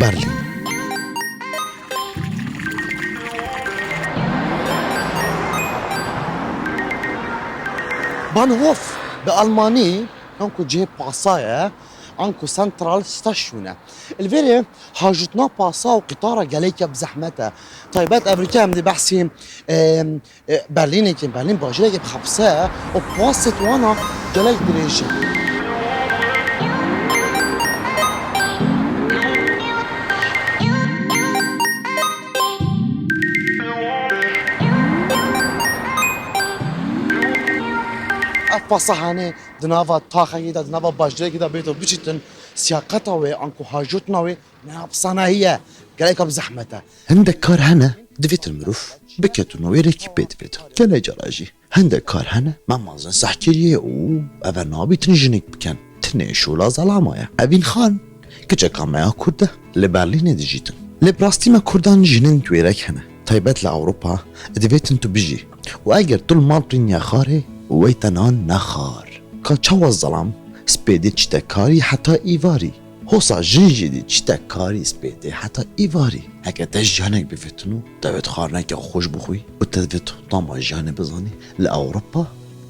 برلین. بانهوف بألماني انكو جي باسايا انكو سنترال ستاشيونه الفيري حاجتنا باسا وقطارة جاليك بزحمتها طيبات امريكا مدي بحسي برلين كي برلين باجريك بخبسة وبواسط وانا جاليك دريشة افصحانه دنافا تاخي دا دنافا باجريك دا بيتو بيجتن سياقتها وي انكو حاجتنا وي نابصانا هي جاليك بزحمتها عندك كار هنا دفيت المروف بكتونو ويريكي بيت بيتو كلا جراجي عندك كار هنا ما مازن سحكيريه و افرنابي تنجنك بكن تنشو لا ظلامايا ابين خان كجا كامايا كرده لبرلين ديجيتن لبراستي ما كردان جنين تويرك هنا طيبات لأوروبا دفيتن تو بيجي واجر طول مالتين يا خاري ويتنان نخار كان چاو الظلام سبيدي تشتكاري حتى إيفاري هوسا جنجي تشتكاري سبيدي حتى إيفاري هكا تجانك بفتنو دفت خارنك خوش بخوي وتدفت طاما جاني بزاني لأوروبا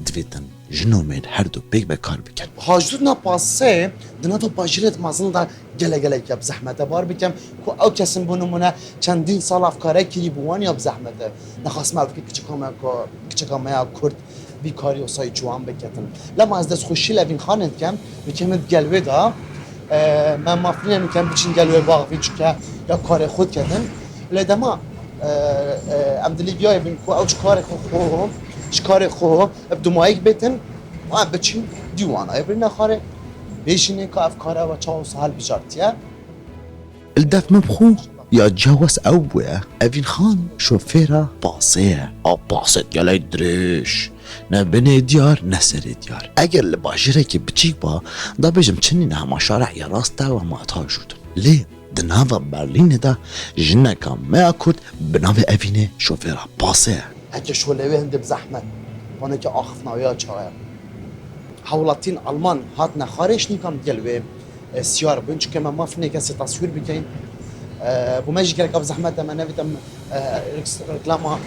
دفيتن جنومين هردو بيك بكار بكن حاجتنا باسي دناتو باجريت مازن دا گله گله که بزحمته بار بکم کو او کسیم بونمونه چندین سال افکاره کلی بوان یا بزحمته نخواست مالکی کچکامه کرد بیکاری و سای جوان بکتن لما از دست خوشی لبین خانند کم بکمت گلوه دا من مافرین میکنم بچین گلوه باقی چکه یا کار خود کردن لدما امدلی بیای بین کو اوش کار خو ابدو مایک بیتن و ام بچین دیوانه ابری نخاره بيشيني كافكاره وتشاو سهل بجارتيا الدف مبخو يا تجاوز أبويا أفين خان شوفيرة باصية أو باصت جالي دريش نبني ديار نسر ديار أجر لباجرك بتشيك با دا بيجم تشني نهما شارع يا راستا وما تاجود ليه دنافا برلين دا جنة كان ما أكود بنافا أفيني شوفيرة باصية هكا شو اللي هند بزحمة وانا كا أخفنا ويا شاير حولاتين ألمان هاتنا خارج نيكم جلوه سيار بنش كما ما فيني كاسي تصوير بكين بوماجي كلك بزحمة ما نبيتم ركلاما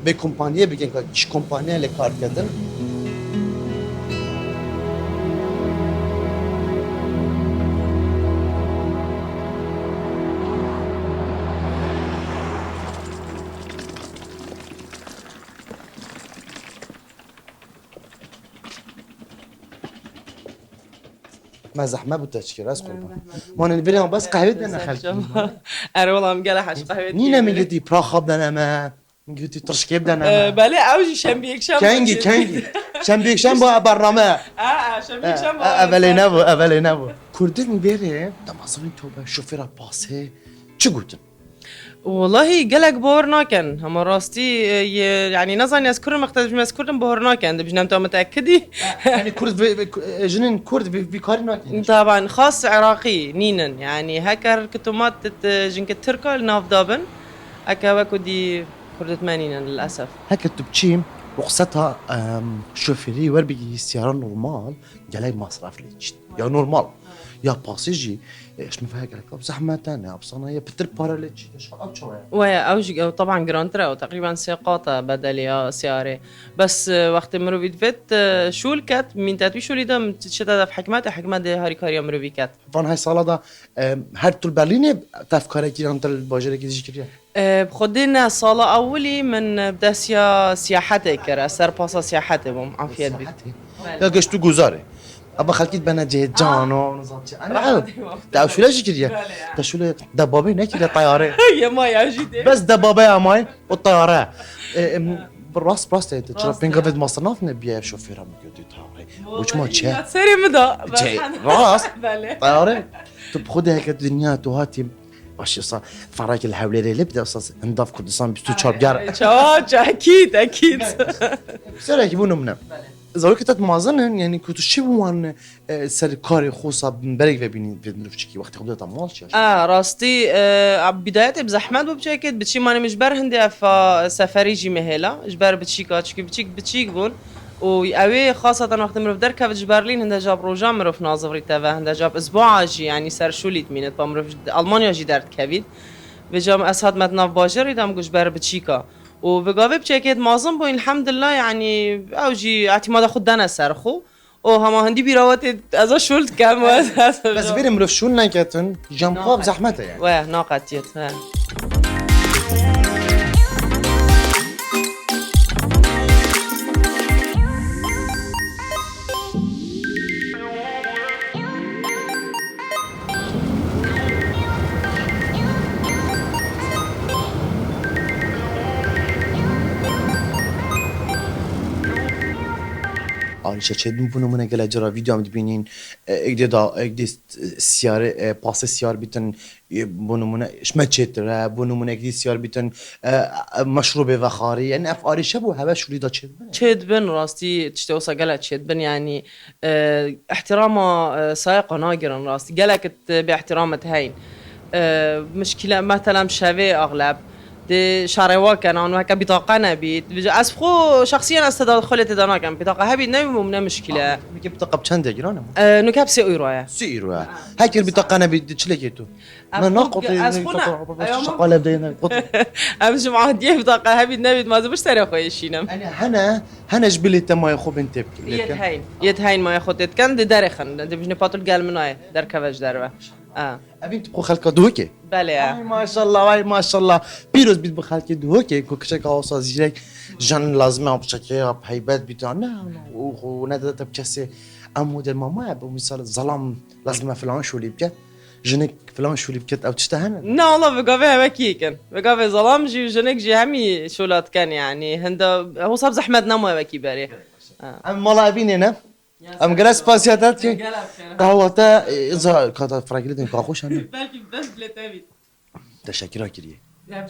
بكمبانية بكين كش كمبانية اللي كار كدن ما زحمه بود تشکر از قربان ما نبریم بس قهوه دنا خالتي اره والله مقالة حش قهوة نينا ميجدي برا خاب دنا ما ميجدي ترشكيب دنا بله اوجي شنبيك شنب كانجي شنبيك شنب برنامه شنبيك شنب اولي نبو كردن مبيري دمازن تو شوفيرا باسه چه گوتن والله قلق بور ناكن هم راستي يعني نظني اذكر مختلف ما اذكرهم بور ناكن بجنا انت متاكدي يعني كرد جنين كرد بكاري ناكن طبعا خاص عراقي نينن يعني هكر كتومات جنك التركه ناف دابن هكا وكدي كرد مانينن للاسف هكا تبتشيم رخصتها شوفيري وربي سيارة نورمال جالاي مصرف ليش يا نورمال يا باسيجي ايش مفيها قالك زحمه تانية ابصنا هي بتر باراليتش ايش شويه ويا اوج طبعا جرانترا وتقريبا سيقاطه بدل يا سياره بس وقت مروفيت فيت شو الكات من تاتوي شو ليدا تشتا في حكمات هاري كاريا مروفيكات فان هاي صاله هر طول برلين تفكارك جرانتر الباجره كي ذكريا بخدنا صالة أولي من بدا سياحتي كرا سر باسا سياحتي بوم عافية بي يا قشتو جوزاري ابا خلكيت بنا جهه جانو نظامتي انا تعرف شو ليش كذا شو دبابه نكذا طياره يا ما يا جدي بس دبابه يا ماي والطياره بالراس انت تشرب بينقفد مصنف نبي شوفيرها مقدي طياره وش ما تشا سري مدى راس طياره تبخدها هيك الدنيا توهاتي باش صار فراك الحولي اللي بدا صار نضاف كردستان بستو تشرب جار اكيد سر يجيبونه منه زاوية كتات معظمن يعني كنتو شي بوان سر كاري خوصة بنبرق وبيني بنرفشكي وقت خبرت مالش راستي بدايتي بزحمت ببشكل بتشي ماني مجبر هندي سفري جي مهلا اجبر بتشيكا بتشيك بون وأوي خاصة وقت مروف دركب برلين هندا جاب روجا مروف ناظفري تافا هندا جاب أسبوع جي يعني سر شوليت مينت با مروف ألمانيا جي درت كبيد بجام أسهاد متناف باجر يدام قوش بر بتشيكا وبقابل بشكل معظم بوين الحمد لله يعني أو جي اعتماد خود دانا سرخو و هما هندي بيراوات ازا شولت كم بس بيرم مروف شو نكتن جنبها بزحمتها يعني واه ناقتيت عارشة چه بونو من قال جرا فيديو عم تبينين اقدر سيارة باص السيار بيتن بونو من ايش ما تشترى بونو من اقدر سيار بيتن مشروبة وخاري يعني افعاري شبو هوا شو لي دا تشد بنا تشد بن راستي تشتوسا قالت تشد بن يعني احترام سائق ناقرا راستي قالك باحترامة هين مشكلة مثلا شافي اغلب دي شاروا كان انه هكا بطاقه نبيت اسفخو شخصيا استدعى خلت دانا كان بطاقه هبي نبي من مشكله نكيب بطاقة بچند جرانه نكاب سي ايرو سيرو هاي البطاقة نبي تشلكيتو انا ناقط شغالة بدينا امشي مع هديه بطاقه هبي نبي ما زبش ترى خويا شينم انا هنا جبلي تما يخو بنت يتهين ما ياخذ كان دي دارخن دي بجني باتل قال مناي در كفاج دربه ابي تبقوا خلك دوكي بله ما شاء الله واي ما شاء الله بيروز بيت بخلك دوكي كوكشك اوصا زيك جان لازم بشكل بهيبات بتاعنا وندت بكسي امود الماما ابو مثال ظلام لازم فلان شو اللي بكت جنك فلان شو اللي بكت او تشتهن لا والله بقافي بكيكن بقافي ظلام جي جنك جي همي شولات كان يعني هندا هو صاب زحمه نمو بكي باري اما لا ابيني انا ام جلاس باسياتات قهوة اذا كانت فراغلتين كاخوش انا بلكي بس بلتابي تشكرا كريه لا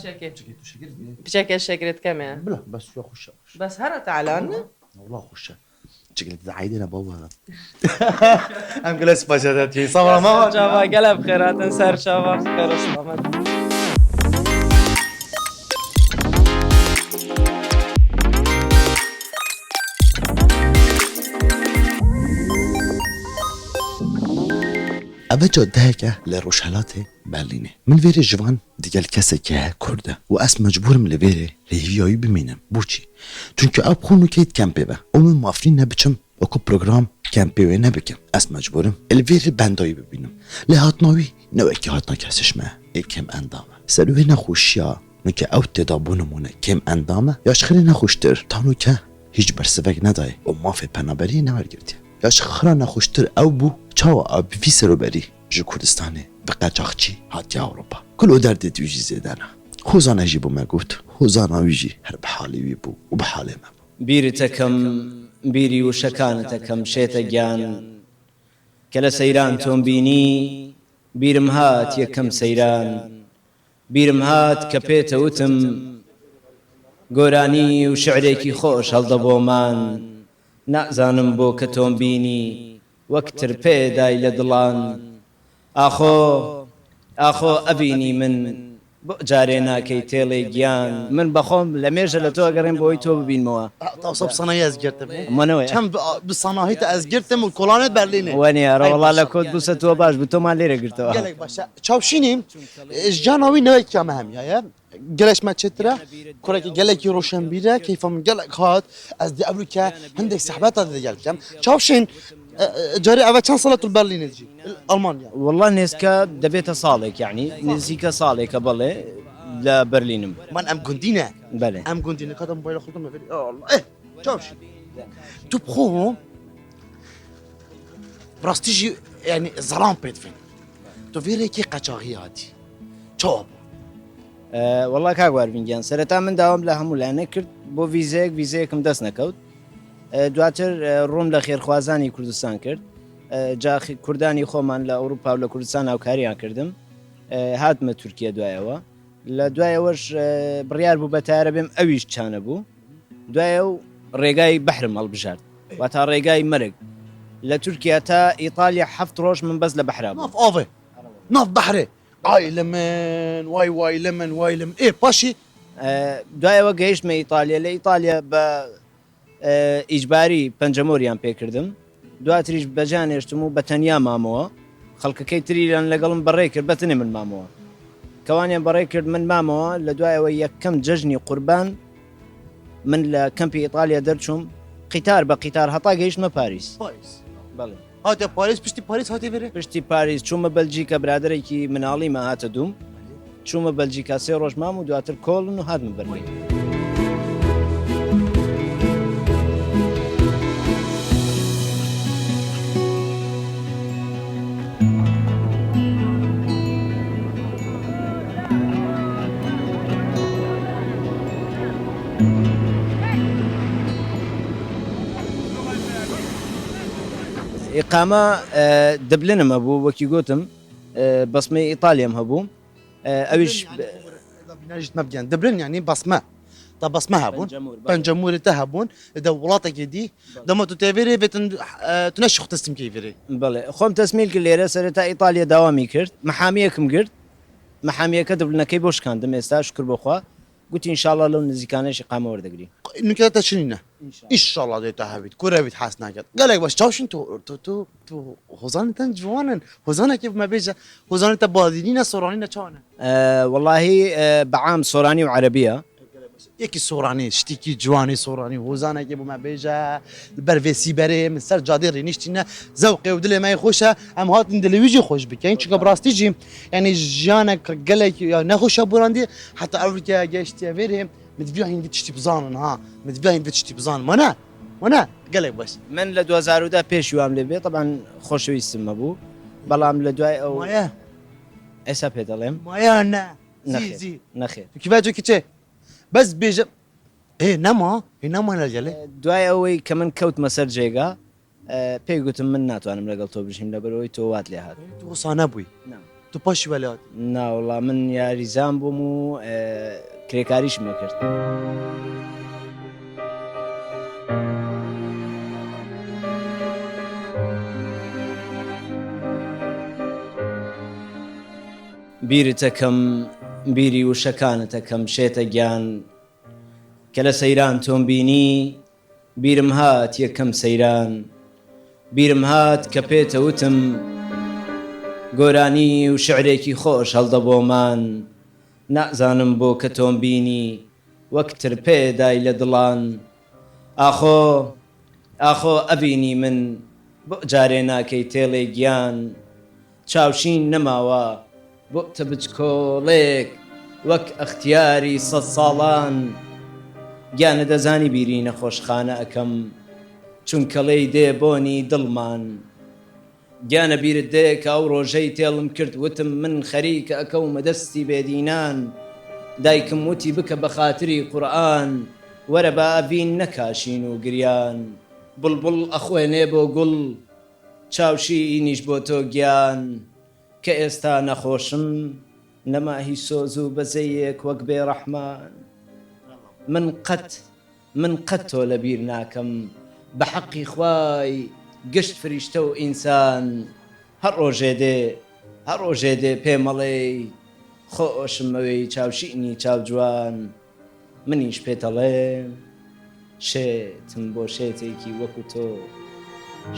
بشكل شكرت كمان بلا بس شو خوش بس هرا تعالى والله خوش شكلت زعيدنا بابا ام جلاس باسياتات صباح ما شابا قلب خيرات سر شابا خير سلامات أبا جدهك لروشالاتي برلينه من فيري جوان ديال كسكه كرده واس مجبورم لفيري ريفيوي بمينم بوچي چونكو اب خونو كيت كامبي با ومن مافرين نبچم اكو بروجرام كامبي و نبكم اس مجبورم الفيري بنداي ببينم لهاتناوي نوكي هاتنا كسش ما كم اندامه سلوه نخوشيا نوكي او تدابونمونه كم اندامه ياش خري نخوشتر تانو که هیچ برسوک ندای و ما في پنابری نورگرتي ياش خرا نخوشتر او بو چاوا اب في سروبري جو كردستاني بقاچاقچي هاتي اوروبا كل درد توجي زيدانا خوزانا جيبو ما قلت خوزانا ويجي هر بحالي ويبو وبحالي ما بیرتەکەم بیری وشەکانتەکەم شێتە گیان کە لە سەیران تۆم بینی بیرم هات یەکەم سەیران بیرم هات کە پێتەوتم گۆرانی و شعرێکی خۆش هەڵدەبۆمان نازانم بۆ کە تۆم بینی وەک ترپێدای لە دڵان ئاخۆ ئەبینی من بۆ جارێ ناکەی تێڵێ گیان من بەخۆم لە مێژە لە تۆ ئەگەڕێم بۆی تۆ ببینمەوە توصف صنايع ازجرتم منەوەی كم بالصناهيت ازجرتم والكولانات برلينه وانێ ڕەوەڵا لە کۆت بووسە تۆ باش بتۆمان لێرە گرتەوە قالك باشا تشاوشيني جاناوي نويك يا مهم يا قالش ما تشترى كورك قالك يروشن بيدا كيف من قالك هات از دي ابريكا عندك سحبات هذا قالك كم تشاوشين جاري أبا كان صلاة البرلين تجي ألمانيا والله نێسکە دەبێتە ساڵێک یعنی نزیکە ساڵێکە بەڵێ لە بەرلینم من أم قندينة بەێ أم قندينة كذا موبايل خدمة ما في الله إيه تشاوشين تو بخو براس تيجي يعني زران بيتفين تو فيري كي قاچاغياتي تشوب والله کاگواربینگیان سەرەتا من داوام لە هەموو لایەنە کرد بۆ ویزەیەکم دەست نەکەوت دواتر ڕۆم لە خێرخوازانی کوردستان کرد جا کوردانی خۆمان لە ئەوروپا و لە کوردستان هاوکاریان کردم هاتمە تورکیا دوایەوە لە دوایەوەش بڕیار بوو بەتارە بێم ئەویش چانە بوو دوایە و ڕێگای بەحرم هەڵبژارد وا تا ڕێگای مەرگ لە تورکیا تا ئیتالیا 7 ڕۆژ من بەس لە بەحرا ناف آفي ناف بحري اي لمن واي لمن إيه باشي دوایەوە گەیشتمە ئیتالیا لە ئیتالیا بە ئیجباری پەنجەمۆریان پێکردم دواتریش بەجانێشتم و بە تەنیا مامەوە خەڵکەکەی تریان لەگەڵم بەڕێ کرد بەتنێ من مامەوە کەوانیان بەڕێ کرد من مامەوە لە دوایەوە یەکەم جەژنی قوربان من لە کەمپی ئیتالیا دەرچووم قیتار بە قیتار هەتا گەیشتمە پاریس بەڵێ هاتە پاریس پشتی پاریس هاتی بێرێ پشتی پاریس چوومە بەلجیکە برادێکی مناڵیمە هاتە دووم چوومە بەلجیکا 3 ڕۆژ مام و دواتر کۆڵن و هاتمە بەرلین ئقامە دەبلنم هەبوو وەکی گوتم بەسمەی ئیتالیام هەبوو ئەویش بیناژیت مەبگەن دەبرن یعنی بەسمە تا بەسمە هەبوون پەنجەموری هەبوون دە وڵاتێکی دی دەمە تو تێوێرێ بێتن تو نەشی خۆ تەسلیم کەیڤێرێ بڵێ خۆم تەسمیل کرد لێرە سەرەتا ئیتالیا داوامی کرد مەحامیەکم گرت مەحامیەکە دەبلنەکەی بۆ شکاندم ئێستا شکر بخوا گوتی ئینشاڵڵا لەو نزیکانەشی قامە وەردەگری نکاتە چنینە ئیشاڵڵا دێتە هەبیت کوورەویت حاس ناکات گەلێک بەش چاوشین تو هۆزانتەن جوانن هۆزانێکی بمە بێژە هۆزانێتە بادینینە سۆرانینە چاوانە واللهی بەعام سۆرانی و عەرەبیە یەکی سۆرانی شتێکی جوانی سۆرانی هۆزانێکی بمە بێژە بەرڤێسی بەرێ من سەر جادێ ڕێنیشتینە زەوقێ و دلێ مای خۆشە ئەم هاتن دلەویژی خۆش بکەین چکە بڕاستیجی ینی ژیانێک گەلێک نەخۆشە بوراندی حتا ئەوروکە گەشتە وێرێ متبیا هینگی تشتی بزانن ها متبیا هینگی تشتی بزانن مانە گەلێک باش من لە 2010 پێشی وام لێ بێت طبعا خۆشەویستم هەبوو بەڵام لە دوای ئەو ئێستا پێ دەڵێم مایانە نەخێر کیواجێکی چێ بەس بێژە نەما نەمانە جەلێ دوای ئەوەی کە من کەوتمە سەر جێگا پێی گوتم من ناتوانم لەگەڵ تۆ بژیم لەبەرەوەی تۆ وات لێ هات تو سانە بووی تو پاشی وەلات ناوەڵا من یاریزان بووم و کرێکاریشم نەکرد بیرتەکەم بیری وشەکانتەکەم شێتە گیان کە لە سەیران تۆم بینی بیرم هات یەکەم سەیران بیرم هات کە پێتەوتم گۆرانی و شعرێکی خۆش هەڵدەبۆمان نازانم بۆ کە تۆم بینی وەک ترپێدای لە دڵان ئاخۆ ئەبینی من بۆ جارێ ناکەی تێڵێ گیان چاوشین نەماوە بۆ تە بچکۆڵێک وەک ئەختیاری 100 ساڵان گیانە دەزانی بیری نەخۆشخانە ئەەکەم چونکەڵەی دێ بۆنی دڵمان گیانە بیرت دێکە ئەو ڕۆژەی تێڵم کرد وتم من خەریکە ئەکەومە دەستی بێدینان دایکم وتی بکە بە خاتری قورئان وەرە بە ئەبین نەکاشین و گریان بڵبڵ ئەخوێنێ بۆ گوڵ چاوشی ئینیش بۆ تۆ گیان کە ئێستا نەخۆشم نەماهی سۆز و بەزەیەک وەک بێڕەحمان من قەت تۆ لە بیر ناکەم بە حەقی خوای گشت فریشتە و ئینسان هەر ڕۆژێ دێ پێمەڵێ خۆشمەوەی چاوشینی چاوجوان منیش پێتەڵێم شێتم بۆ شێتێکی وەکو تۆ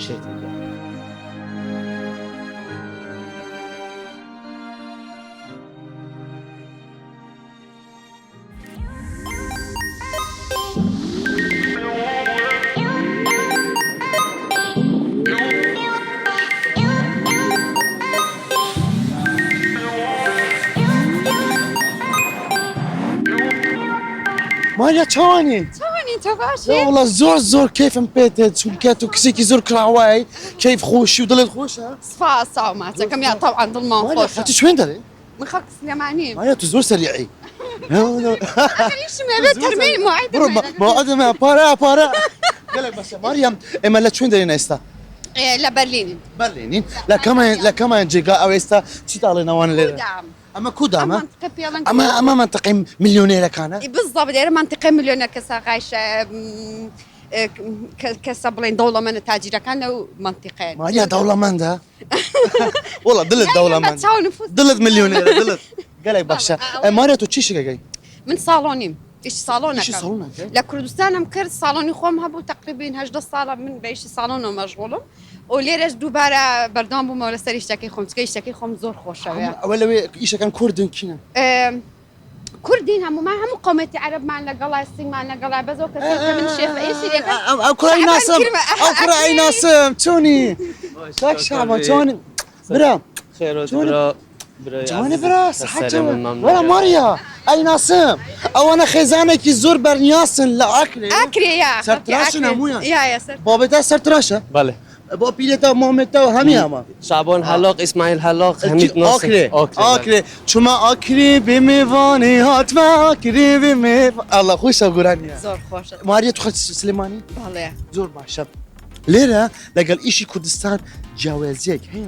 شێتێکی مالیا چاوانی تۆ باشی؟ وڵا زۆر کەیفم پێێت چونکە تو کسێکی زۆر کراوای کەیف خۆشی و دڵت خۆشە سپاس ساوماتەکەم یا طبعا دڵمان خۆشە حتی شوێن دەڵێ من خەڵک سلێمانی مالیا تو زۆر سەریعی تەرمەی موعدمە پارە گەلێک باشە ماریام ئێمە لە چوێن دەرێن ئێستا لە بەرلینین بەرلێنین لە کەمان جێگا ئەو ئێستا چی تاڵێنەوەوان لێرە ئەمە کودامە ئەمە منتەقەی میلیۆنێرەکانە بالضبط لێرە منتیقە میلیۆنە کەسە غایشە کەسە بڵێن دەوڵەمەنە تاجیرەکان لەو منتیقەیە مالیا دەوڵەمەندە وڵا دلت دەوڵەمەند دڵت میلیۆنێرە دڵت گەلێک باشە ماریا تۆ چی شەکەی من ساڵۆنیم ايش صالونك إيشي صالونك، إيه. لكردستان مكر صالوني خوم هبو تقريبا 18 ساله من بيش صالون مشغولم وليرش دوباره بردام بو مولا سر اشتكي خوم تسكي اشتكي خوم زور خوشه ولا إيش كان كردن كنا كردين هم ما هم قومة عرب معنا قلا السين معنا قلا بزو كثير من شيخ ايش أو كراي ناسم أو كراي ناسم توني شاك شعبان توني برا خير جوني- برا توني برا صحة السلام توني الممنون. ولا ماريا أي ناسم أو أنا خزانك يزور برنياسن لا أكل اكري يا صرت راشنا مويا. يا سر بابتا صرت راشة بله بابا بيلتا مامتا وهمي هما شعبان حلاق اسماعيل حلاق حميد ناصر آكلی شما آکلی بمیوانی هات و آکلی بمیوانی الله خوش گرانیه زور خوشه ماریا تو خود سلیمانی والله زور باشه لیره لقال ایشی کردستان جوازیک هی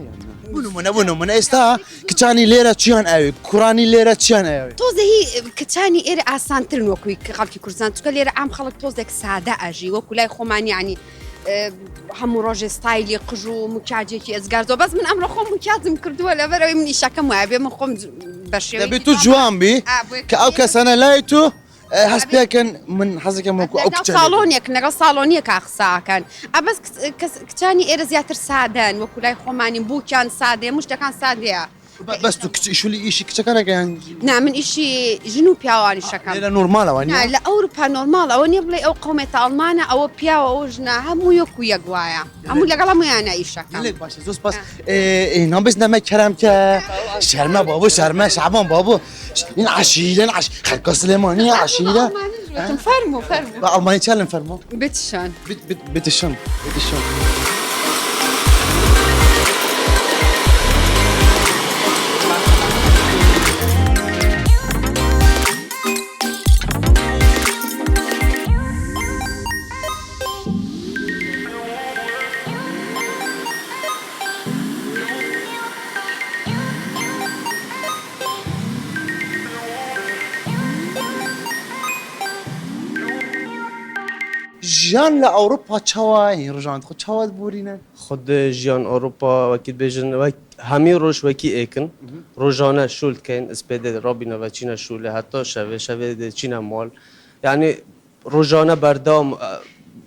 بونو من استا کچانی لیره چیان اوی کرانی لیره چیان اوی توزه هي كتاني إير آسانترن وكوي خلقي كردستان تقول إير عام خلق توزك سادة أجي وكولاي خمان يعني همو روج ستايلي قجو مكاجي كي أزغارزو بس من أمر خو مكازم كردو ولا بروي من إشاكا معبي من خو بشوي دبي تو جوان بي كأو كسنة لايتو حسبيا كان من حزك مكو أو كتاني صالونيك نقل صالونيك أخسا كان بس كتاني إير زياتر سادان وكولاي خماني بو كان سادة مش كان سادة بس تو شو لي إيشي كتشكنا كان نعم من إشي جنوب ياواني شكل ليرة نورمالة وانيا لا أوروبا نورمال أو نبلي أو قومة ألمانيا أو بيا أو جنا هم يكو يقوايا هم لقلا ميانا إيشا ليك باشه زوز بس اینا بس نمک کرم که شرمه بابو شرمه شعبان بابو این عشیره خلق سلیمانی عشیره فرمو آلمانی چه فرمو بتشان بتشن جان لأوروبا چاوای رجعت خود چاوات بورینن خود جیان اروپا وکی بیجن و همی روش وکی ایکن روزانه شول کن اسپیده رابینا و چینا شوله حتی شوه چینا مال يعني روزانه بردام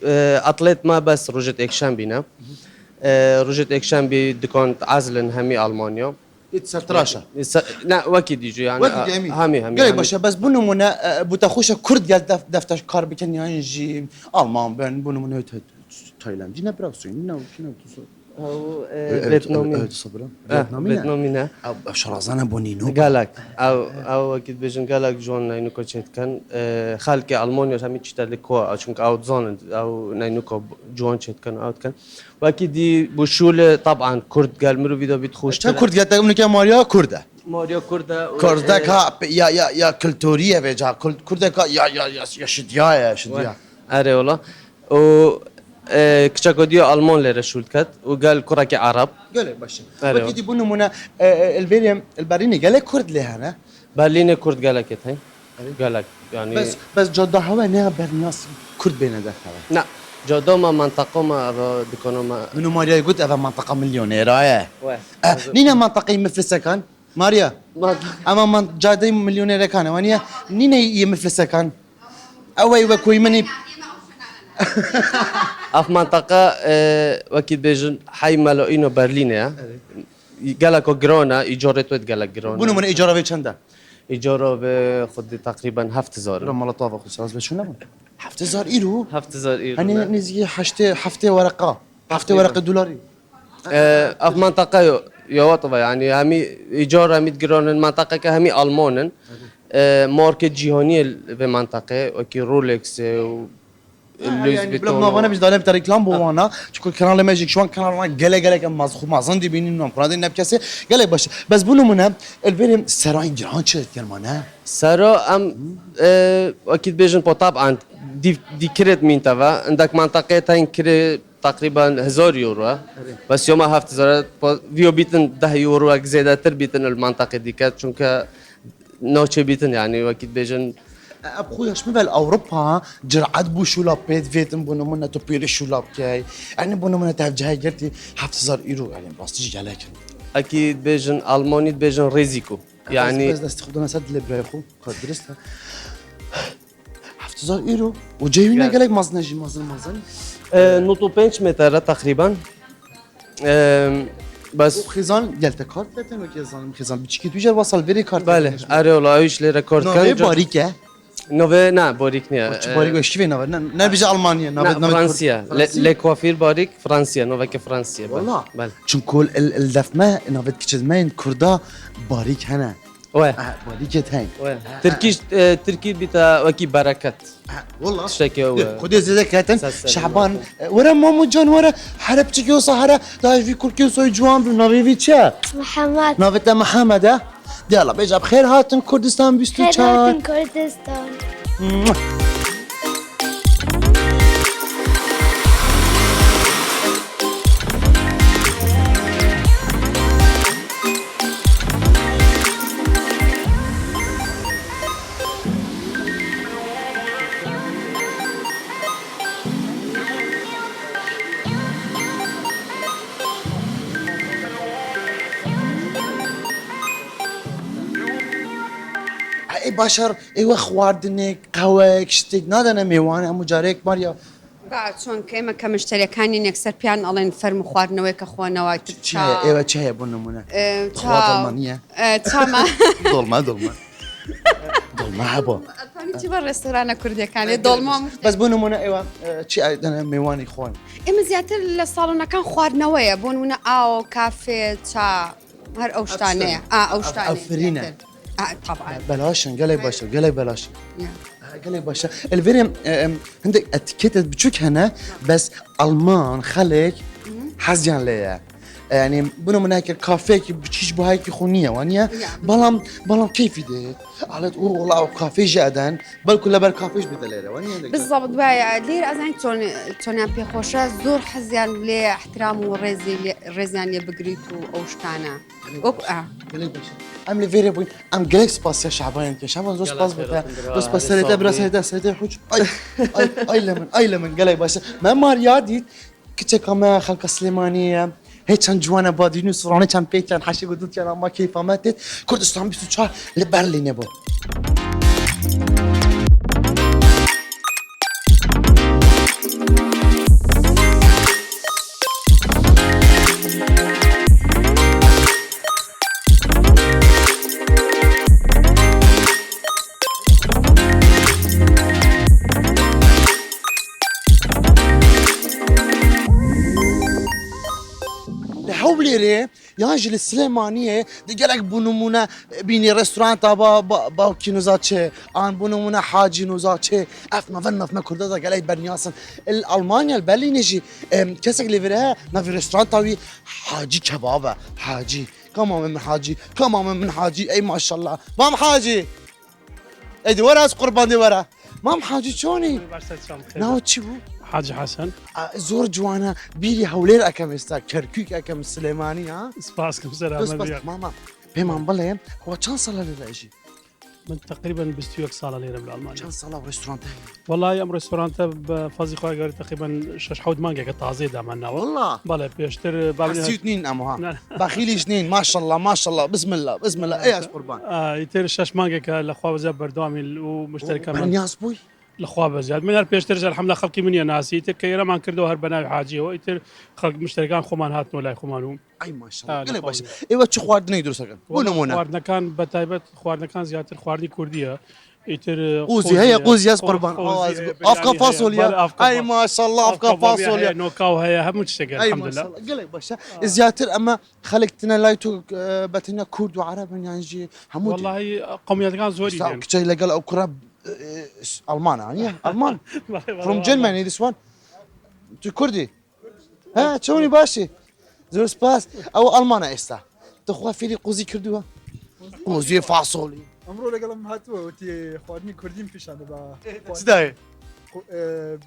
اتلت ما بس روجت اکشن بینه روجت اکشن بی دکان عزلن همی آلمانیا يتسرتراشا لا وكي ديجو يعني وقت جميل همي قال باشا بس بونو منا بوتاخوشا كرد قال دفتر كار بكن ينجي المان بن بونو منا تايلاند جينا براسوين نو شنو او فيتنامي صبرا فيتنامي او شرازانا بونينو قالك او اكيد بيجن قالك جون ناينوكو تشيت كان خالك المانيا همي تشتغل كوا چونك او زون او ناينوكو جون تشيت كان اوت كان واكيد دي بوشول طبعا كرد قال مرو فيديو بتخوش چه كرد قالت منك يا ماريا كرده ماريا كردا كرده كا يا كلتوريه بيجا كرده كا يا شديا اره والله و كشاكوديو المان لره شول كات وقال كراكي عرب قال باشا أيوة. وكيدي بونو منا البريني قال كرد لهنا برلين كرد قالك هاي قالك يعني بس جدا هوا نه برناس كرد بين دخل لا جودوما منطقة ما دكانوما منو ماريا قلت هذا منطقة مليونيرة واه نينا منطقة مثل سكن ماريا اما من جادي مليونيرة كان وانيا نينا مثل سكن اوي وكوي مني اف منطقة وكيد بيجن حي مالوينو برلين يا قالك جرونا ايجارته قالك جرونا بونو من ايجارة في چنده ايجاره بخد تقريبا 7000 رم لطافة خصوصا بس شو نبون 7000 ايرو 7000 ايرو هني نزي حفتي ورقة حفتي ورقة دولاري اف منطقة يوطبا يعني همي ايجار همي جرون المنطقة كهمي المانن ماركت جهانية في منطقة وكي رولكس يعني بلا ما انا مش دالم ترى كلام بوانا شكون كان ماجيك شوان كان قال كم مازخو ما زندي بيني نوم قرادين نبكسي قال باش بس بونو منا الفيلم سراين جران شت كلمانا سارا ام اكيد بيجن طبعا دي كريت مين تبع عندك منطقة تاين كري تقريبا 1000 يورو بس يوم 7000 فيو بيتن 10 يورو زيادة بيتن المنطقة دي كات چونك نوتشي بيتن يعني اكيد بيجن ابخويا شو بال اوروبا جرعت بو شولا بيت فيتن بونو منا توبيل شولا بكاي يعني بونو منا تعرف جاي قلتي 7000 ايرو يعني بس تيجي عليك اكيد بيجن الماني بيجن ريزيكو يعني بس تاخذنا سد لي بريخو درستها 6000 euro وجايبينها Yeah. قال لك مازنجي مازن نوتو 5 متر تقريبا. بس خزان قالت كارت بتن وكيزان خزان بتشكي توجه وصل فيري كارت بله اره ولا ايش لي ريكورد نوفي كان باریکه نوفي نه باریک نیه. باریک وش فينا نه بيجي المانيا نه فرانسیا لکوافیر باریک فرانسیا نوفي که فرانسیا. والله بله چون كل الدفمه نافت كيتش ماين كردا باریک هنا واه باریک هاي واه تركيش تركي بتا وكي بركات والله تشتكي هو خدي زي كاتن سلسلة. شعبان ورا مامو جان ورا حرب تشكيو صحرا داش في كل كيو سوي جوان بنافي في تشا محمد نافت محمد ها يلا بيجا بخير هاتن كردستان بيستو خیراتون تشات کردستان. اي بشر ايوا خواردنك قهوه شتيك نادا انا ميوان ام جاريك ماريا بعد چۆن کە ئێمە کە مشتریەکانی نێکسەر پیان ئەڵێن فەرم و خواردنەوەی کە خۆنەوەی تشا ايوا تشا بونمونه خواطر مانيه چاما ضلمه ضلمه هبا چی بە ڕێستۆرانە کوردەکانی دڵما بس بونمونه ايوا تشي انا ميواني خوان ئێمە زیاتر لە ساڵۆنەکان خواردنەوەیە بۆ نمونە ئاو کافێ چا هەر ئەو شتانەیە ئەو شتانەیە أفرينة. طبعا بلاشن قالي باشا قالي بلاش قالي باشا الفيريم عندك اتيكيت بتشوك هنا بس المان خلك حزيان ليا يعني بنو من هيك الكافيه بتشيش بهايك خونيه وانيا بلام كيف ده على تقول والله كافيه جادا بل كل بر كافيش بدليله وانيا بالضبط باي لير ئەزانین چۆنیان پێخۆشە زۆر حەزیان لێ احترام و ڕێزیان لێ بگریت و ئەو شتانە قالي باشا ام لي فيري بوين ام جليك سباس يا شعبان يا شعبان زوج سباس بتا زوج سباس سيدا برا سيدا حوج اي لمن قالي باشا ما ماريادي كنت كما خلق سليمانيه هيك كان جوانا بادينو صراني كان بيت كان حشي قدوت كان ما كيف ماتت كردستان بيسو شهر لبرلين يبو لحولي ري يانجل السليمانية دي قالك بونمونا بيني ريستوران تابا باوكي نوزاتشي ان بونمونا حاجي نوزاتشي اف ما فن ما كردتا قالي برنياسن الالمانيا البلي نجي كسك ليفرها ما في ريستوران تاوي حاجي كبابه حاجي كمان من حاجي كمان من حاجي اي ما شاء الله مام حاجي ايدي ورا قربان دي ورا مام حاجي شوني ناو تشي بو حاج حسن زور جوانا بيلي هولير اكم استا كركوك اكم سليماني ها سباسكم بس سلام بس ماما بيمان بلهم هو كان صار له اجي من تقريبا بستويك صالة ليرة بالألمانيا كان صار له ريستوران والله يوم ريستورانت بفازي خواه قال تقريبا شش حود مانجا كتعزي دا عملنا والله بله بيشتر بابني حسيت اثنين امو ها نعم. بخيلي اثنين ما شاء الله ما شاء الله بسم الله بسم الله ايش قربان يتر شش مانجا كالأخوة بزياد بردوامي ومشتركة من برنياس بوي الأخوة بزياد من هر بيشتر الحملة خلقي من يناسي يتر كيرا ما كردو هر بناوي حاجي هو يتر خلق مشتركان خمان هاتنو لاي خمانو اي ما شاء الله آه، قال نخوان. باش ايوه شو خواردني يدرس كان بونمونا خواردنا كان بتايبت خواردنا كان زيادة خواردني كردية يتر قوزي هي قوزي يا قربان قوزي، افكا يعني فاصوليا أفكا اي ما شاء الله افكا فاصوليا نوكاو هي هم متشتغل اي الحمد ما شاء لله الله قال باشا زياتر اما خلقتنا لايتو باتنا كرد وعرب يعني جي حمود والله قوميات كان زوري يعني. كتشي لقال او كراب المان يعني المان from Germany this one تو كردي ها تشوني باشي زور سباس او المانا استا تخوا فيلي قوزي كردوها قوزي فاصولي امرو لەگەڵم هاتووە وتی خواردنی کوردیم پیشان بە تداي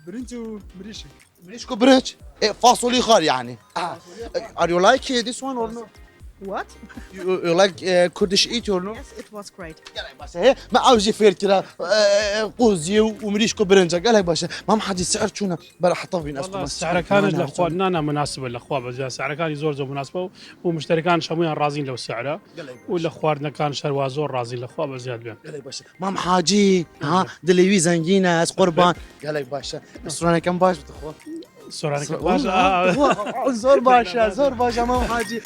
برنج و مریشک مليشكو برنش فاصولي خار يعني are you like this one or no What? You like Kurdish eat or no? Yes, it was great. قالك باشا هي ما عاوز يفير كده قوزي ومريشكو برنجة قالك باشا ما حد السعر شونا بلا حطوا بين والله السعر كان لاخواننا مناسب للاخوان بس السعر كان زور مناسبه ومشتركان شامويان رازين لو سعره والاخواننا كان شروا زور رازين الاخوان بزياد بين قالك باشا مام حاجي ها دليوي زنجينة قربان قالك باشا الصورة كم باش بتخوف سورانك زور باشا زور باشا مام حاجي